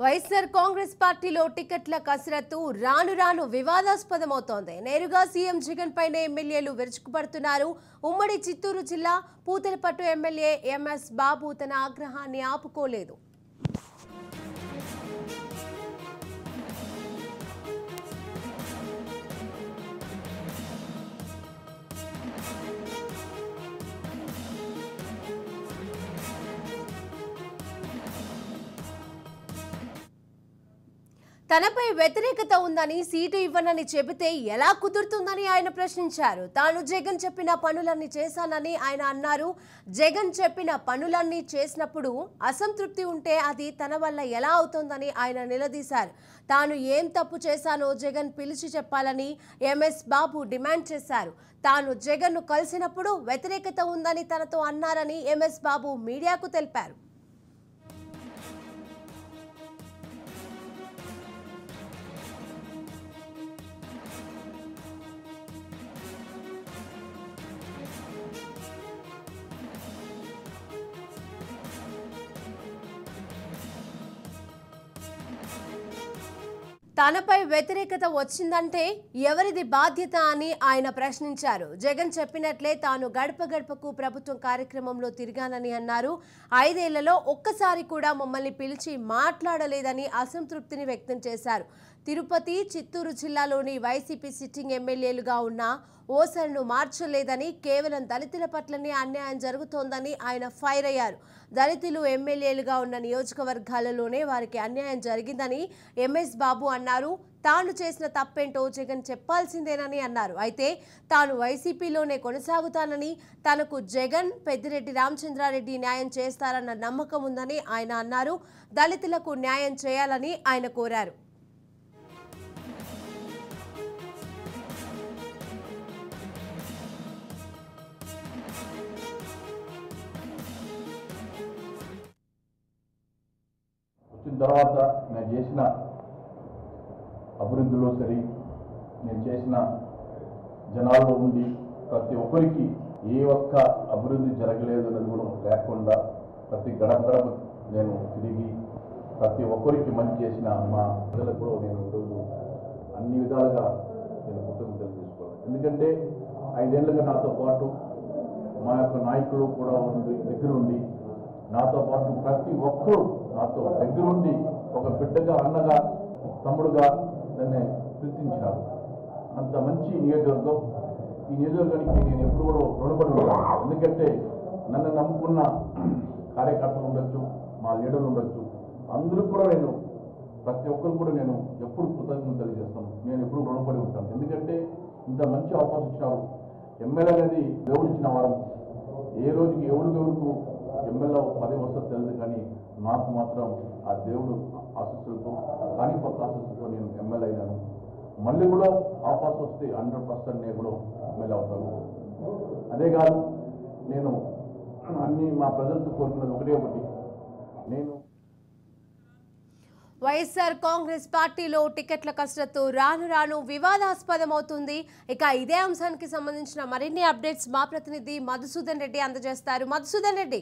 వైఎస్ఆర్ కాంగ్రెస్ పార్టీలో టికెట్ల కసరత్తు రాను రాను వివాదాస్పదమవుతోంది. నేరుగా సీఎం జగన్ పైనే ఎమ్మెల్యేలు విరుచుకుపడుతున్నారు. ఉమ్మడి చిత్తూరు జిల్లా పూతలపట్టు ఎమ్మెల్యే ఎంఎస్ బాబు తన ఆగ్రహాన్ని ఆపుకోలేదు. తనపై వ్యతిరేకత ఉందని సీటు ఇవ్వనని చెబితే ఎలా కుదురుతుందని ఆయన ప్రశ్నించారు. తాను జగన్ చెప్పిన పనులన్నీ చేశానని ఆయన అన్నారు. జగన్ చెప్పిన పనులన్నీ చేసినప్పుడు అసంతృప్తి ఉంటే అది తన వల్ల ఎలా అవుతోందని ఆయన నిలదీశారు. తాను ఏం తప్పు చేశానో జగన్ పిలిచి చెప్పాలని ఎంఎస్ బాబు డిమాండ్ చేశారు. తాను జగన్ను కలిసినప్పుడు వ్యతిరేకత ఉందని తనతో అన్నారని ఎంఎస్ బాబు మీడియాకు తెలిపారు. తనపై వ్యతిరేకత వచ్చిందంటే ఎవరిది బాధ్యత అని ఆయన ప్రశ్నించారు. జగన్ చెప్పినట్లే తాను గడప గడపకు ప్రభుత్వం కార్యక్రమంలో తిరిగానని అన్నారు. 5 ఏళ్లలో ఒక్కసారి కూడా మమ్మల్ని పిలిచి మాట్లాడలేదని అసంతృప్తిని వ్యక్తం చేశారు. తిరుపతి, చిత్తూరు జిల్లాలోని వైసీపీ సిట్టింగ్ ఎమ్మెల్యేలుగా ఉన్న ఓసర్ను మార్చలేదని, కేవలం దళితుల పట్లనే అన్యాయం జరుగుతోందని ఆయన ఫైర్ అయ్యారు. దళితులు ఎమ్మెల్యేలుగా ఉన్న నియోజకవర్గాలలోనే వారికి అన్యాయం జరిగిందని ఎంఎస్ బాబు అన్నారు. తాను చేసిన తప్పేంటో జగన్ చెప్పాల్సిందేనని అన్నారు. అయితే తాను వైసీపీలోనే కొనసాగుతానని, తనకు జగన్, పెద్దిరెడ్డి రామచంద్రారెడ్డి న్యాయం చేస్తారన్న నమ్మకం ఉందని ఆయన అన్నారు. దళితులకు న్యాయం చేయాలని ఆయన కోరారు. వచ్చిన తర్వాత నేను చేసిన అభివృద్ధిలో సరి, నేను చేసిన జనాల్లో ఉండి ప్రతి ఒక్కరికి ఏ ఒక్క అభివృద్ధి జరగలేదు అనేది కూడా లేకుండా ప్రతి గడప గడప నేను తిరిగి ప్రతి ఒక్కరికి మంచి చేసిన మా ప్రజలకు కూడా నేను ఈరోజు అన్ని విధాలుగా నేను కృతజ్ఞతలు తీసుకోవాలి. ఎందుకంటే 5 ఏళ్ళుగా నాతో పాటు మా యొక్క నాయకులు కూడా దగ్గరుండి నాతో పాటు ప్రతి ఒక్కరూ నాతో దగ్గరుండి ఒక బిడ్డగా, అన్నగా, తమ్ముడుగా నన్ను గుర్తించినారు. అంత మంచి నియోజకవర్గం. ఈ నియోజకవర్గానికి నేను ఎప్పుడు కూడా రుణపడి ఉన్నాను. ఎందుకంటే నన్ను నమ్ముకున్న కార్యకర్తలు ఉండొచ్చు, మా లీడర్లు ఉండొచ్చు, అందరూ కూడా నేను ప్రతి ఒక్కరు కూడా నేను ఎప్పుడు కృతజ్ఞతలు తెలియజేస్తాను. నేను ఎప్పుడు రుణపడి ఉంటాను. ఎందుకంటే ఇంత మంచి అవకాశం ఇచ్చినారు. ఎమ్మెల్యే అనేది దేవుడు ఇచ్చిన వరం. ఏ రోజుకి ఎవరికెవరికి ఎమ్మెల్యే పదవి వస్తుంది తెలియదు, కానీ నాకు మాత్రం ఆ దేవుడు ఆశీస్సులతో, కాణిపక్క ఆశీస్సులతో నేను ఎమ్మెల్యే అయినాను. మళ్ళీ కూడా అవకాశం వస్తే 100% నేను కూడా ఎమ్మెల్యే అవుతాను. అదే కాదు, నేను అన్ని మా ప్రజలతో కోరుకున్నది ఒకటి, నేను వైఎస్ఆర్ కాంగ్రెస్ పార్టీలో టికెట్ల కసరత్తు రాను రాను వివాదాస్పదమవుతుంది. ఇక ఇదే అంశానికి సంబంధించిన మరిన్ని అప్డేట్స్ మా ప్రతినిధి మధుసూదన్ రెడ్డి అందజేస్తారు. మధుసూదన్ రెడ్డి.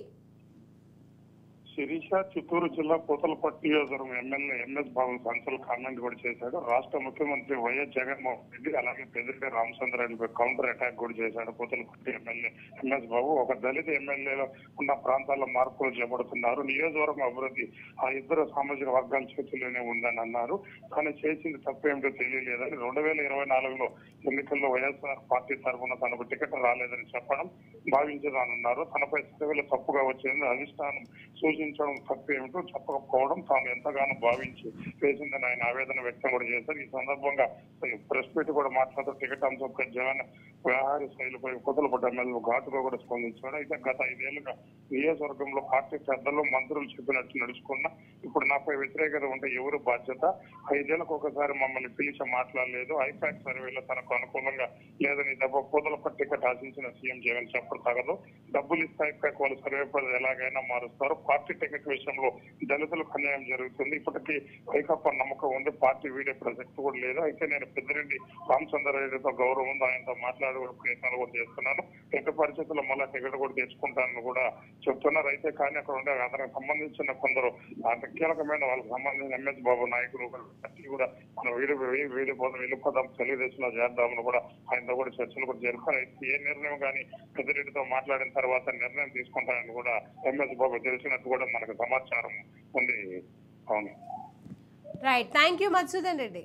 శిరీష చిత్తూరు జిల్లా పూతలపట్టు నియోజకవర్గం ఎమ్మెల్యే ఎంఎస్ బాబు సంచలన కామెంట్ కూడా చేశాడు. రాష్ట్ర ముఖ్యమంత్రి వైఎస్ జగన్మోహన్ రెడ్డి అలాగే పెద్దిరెడ్డి రామచంద్రారెడ్డిపై కౌంటర్ అటాక్ కూడా చేశాడు. పూతలపట్టు ఎమ్మెల్యే ఎంఎస్ బాబు ఒక దళిత ఎమ్మెల్యేలో ఉన్న ప్రాంతాల్లో మార్పులు చేపడుతున్నారు. నియోజకవర్గం అభివృద్ధి ఆ ఇద్దరు సామాజిక వర్గాల చేతుల్లోనే ఉందని అన్నారు. తాను చేసింది తప్పేమిటో తెలియలేదని, 2024లో ఎన్నికల్లో వైఎస్ఆర్ పార్టీ తరఫున తనకు టికెట్ రాలేదని చెప్పడం భావించదానన్నారు. తనపై చర్యలు తప్పుగా వచ్చిందని అధిష్టానం సూచించడం తప్పేమిటో చెప్పకపోవడం తాను ఎంతగానో భావించి వేసిందని ఆయన ఆవేదన వ్యక్తం కూడా చేశారు. ఈ సందర్భంగా ప్రెస్ మీట్ కూడా మాట్లాడుతూ టికెట్ అంశంపై జగన్ వ్యవహార శైలిపై పూతలపట్టు ఎమ్మెల్యే ఘాటుగా కూడా స్పందించాడు. అయితే గత 5 ఏళ్లుగా నియోజకవర్గంలో పార్టీ పెద్దలు, మంత్రులు చెప్పినట్టు నడుచుకున్నా ఇప్పుడు నాపై వ్యతిరేకత ఉంటే ఎవరు బాధ్యత? 5 ఏళ్లకు ఒకసారి మమ్మల్ని పిలిచి మాట్లాడలేదు. ఐపాక్ సర్వేలో తనకు అనుకూలంగా లేదని దెబ్బ పూతలపట్టు టికెట్ ఆశించిన సీఎం జగన్ చెప్పడం తగదు. డబ్బులు ఇస్తే ఐపాక్ వాళ్ళు సర్వే పద్ధతి ఎలాగైనా మారుస్తారు. పార్టీ టికెట్ విషయంలో దళితులకు అన్యాయం జరుగుతుంది. ఇప్పటికీ వైకాపా నమ్మకం ఉంది. పార్టీ వీడే ప్రసక్తి కూడా లేదు. అయితే నేను పెద్దిరెడ్డి రామచంద్రారెడ్డితో గౌరవం ఉంది, ఆయనతో మాట్లాడే ప్రయత్నాలు కూడా చేస్తున్నాను. ఎట్టి పరిస్థితుల్లో మళ్ళీ టికెట్ కూడా తెచ్చుకుంటానని కూడా చెప్తున్నారు. అయితే కానీ అక్కడ ఉండే అతనికి సంబంధించిన కొందరు కీలకమైన వాళ్ళకి సంబంధించిన ఎంఎస్ బాబు నాయకులు కూడా మనం వెళ్ళిపోదాం తెలుగుదేశంలో చేద్దామని కూడా ఆయనతో కూడా చర్చలు కూడా జరిపారు. ఏ నిర్ణయం కానీ పెద్దిరెడ్డితో మాట్లాడిన తర్వాత నిర్ణయం తీసుకుంటానని కూడా ఎంఎస్ బాబు తెలిసినట్టు కూడా మనకు సమాచారం ఉంది. అవును, right. Thank you Madhusudan Reddy.